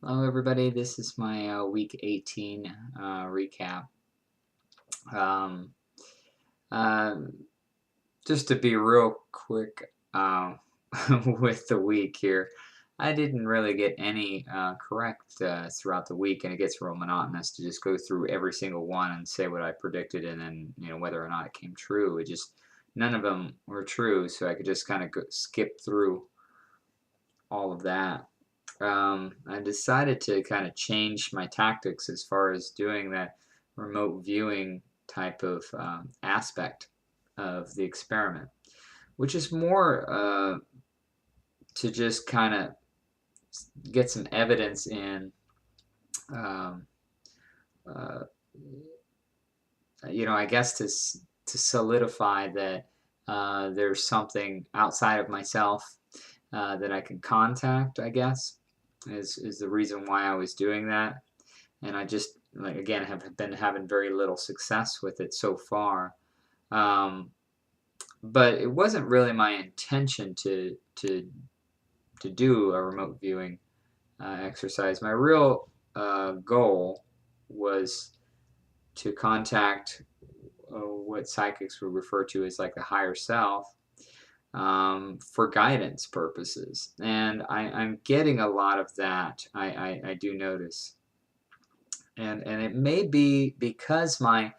Hello, everybody. This is my week 18 recap. Um, uh, just to be real quick with the week here, I didn't really get any correct throughout the week, and it gets real monotonous to just go through every single one and say what I predicted, and then whether or not it came true. It just none of them were true, so I could just kind of skip through all of that. I decided to kind of change my tactics as far as doing that remote viewing type of aspect of the experiment, which is more to just kind of get some evidence in, um, uh, I guess to solidify that there's something outside of myself that I can contact, I guess, is the reason why I was doing that. And I just, like, again, have been having very little success with it so far. Um, but it wasn't really my intention to do a remote viewing exercise. My real goal was to contact what psychics would refer to as like the higher self, for guidance purposes. And I'm getting a lot of that. I do notice. And it may be because my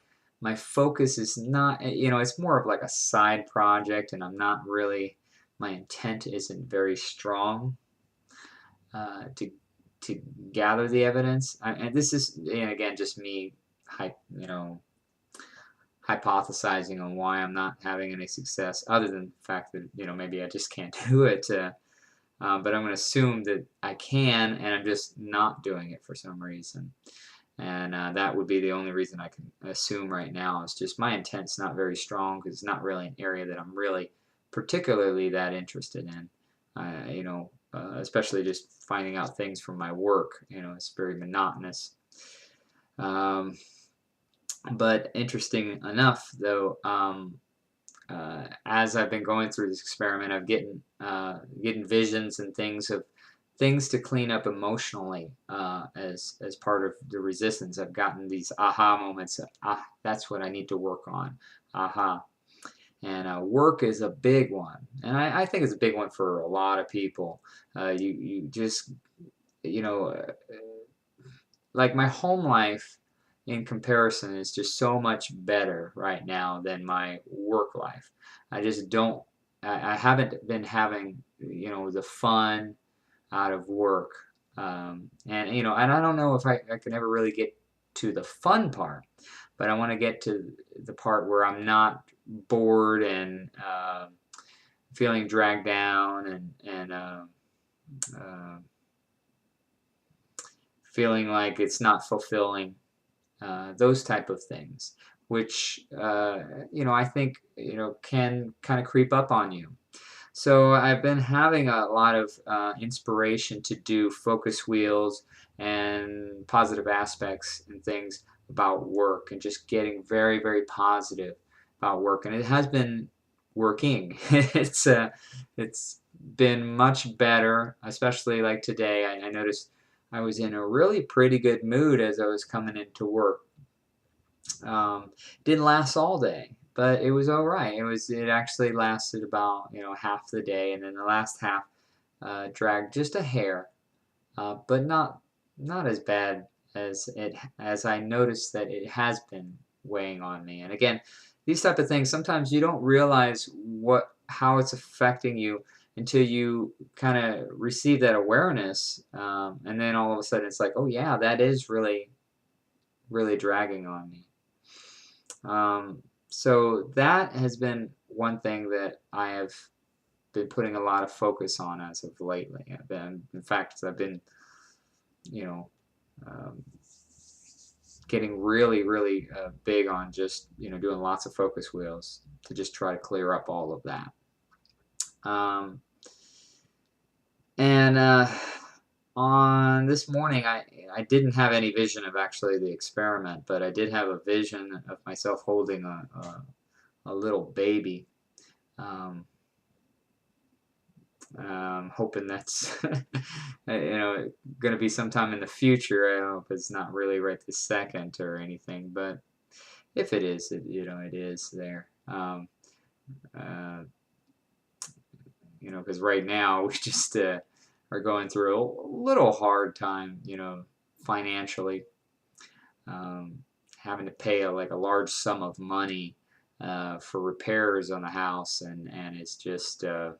focus is not, it's more of like a side project, and I'm not really, my intent isn't very strong to gather the evidence. And this is, and again, just me, you know, hypothesizing on why I'm not having any success, other than the fact that maybe I just can't do it. But I'm going to assume that I can, and I'm just not doing it for some reason. And that would be the only reason I can assume right now. It's just my intent's not very strong because it's not really an area that I'm really particularly that interested in. Especially just finding out things from my work. It's very monotonous. Um, but interesting enough, though, as I've been going through this experiment, I'm getting visions and things of things to clean up emotionally as part of the resistance. I've gotten these aha moments. That's what I need to work on. Aha. And work is a big one, and I think it's a big one for a lot of people. You just you know like my home life in comparison is just so much better right now than my work life. I just don't. I haven't been having the fun out of work. And I don't know if I can ever really get to the fun part, but I want to get to the part where I'm not bored and feeling dragged down and feeling like it's not fulfilling. Those type of things, which I think can kind of creep up on you. So I've been having a lot of inspiration to do focus wheels and positive aspects and things about work, and just getting very, very positive about work. And it has been working. It's been much better, especially like today. I noticed I was in a really pretty good mood as I was coming into work. Didn't last all day, but it was all right. It actually lasted about half the day, and then the last half dragged just a hair, but not as bad as I noticed that it has been weighing on me. And again, these type of things, sometimes you don't realize how it's affecting you until you kind of receive that awareness, and then all of a sudden it's like, oh yeah, that is really really dragging on me. So that has been one thing that I have been putting a lot of focus on as of lately. In fact, I've been, you know, um, getting really, really big on just, doing lots of focus wheels to just try to clear up all of that. And on this morning, I didn't have any vision of actually the experiment, but I did have a vision of myself holding a little baby. Um, Hoping that's going to be sometime in the future. I hope it's not really right this second or anything, but if it is, it is there. Uh, because right now we just are going through a little hard time, financially, um, having to pay like a large sum of money for repairs on the house, and it's just uh,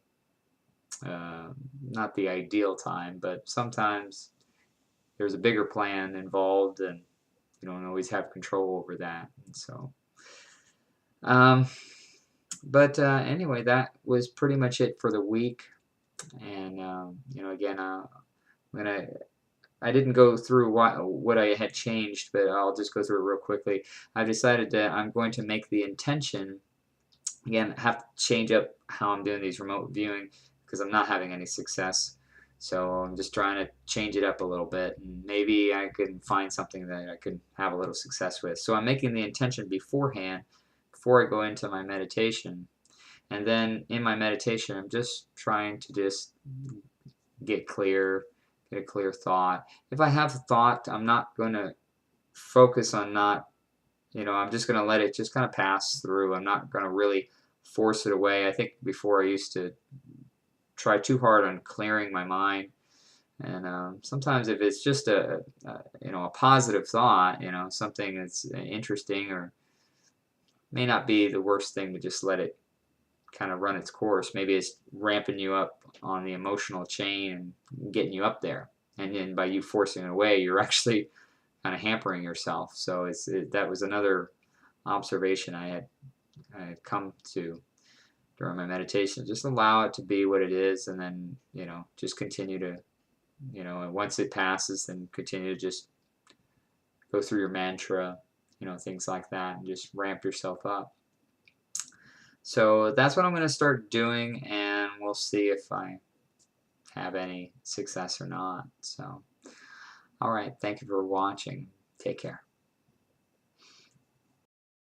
not the ideal time. But sometimes there's a bigger plan involved, and you don't always have control over that. And so, um, but anyway, that was pretty much it for the week. And again, gonna I didn't go through what I had changed, but I'll just go through it real quickly. I've decided that I'm going to make the intention, again, have to change up how I'm doing these remote viewing because I'm not having any success. So I'm just trying to change it up a little bit, and maybe I can find something that I could have a little success with. So I'm making the intention beforehand, before I go into my meditation. And then in my meditation, I'm just trying to just get clear, get a clear thought. If I have a thought, I'm not going to focus on not, I'm just going to let it just kind of pass through. I'm not going to really force it away. I think before I used to try too hard on clearing my mind. And sometimes if it's just a positive thought, something that's interesting or may not be the worst thing to just let it kind of run its course. Maybe it's ramping you up on the emotional chain and getting you up there. And then by you forcing it away, you're actually kind of hampering yourself. So that was another observation I had come to during my meditation. Just allow it to be what it is, and then just continue to and once it passes, then continue to just go through your mantra, things like that, and just ramp yourself up. So that's what I'm going to start doing, and we'll see if I have any success or not. So, all right, thank you for watching. Take care.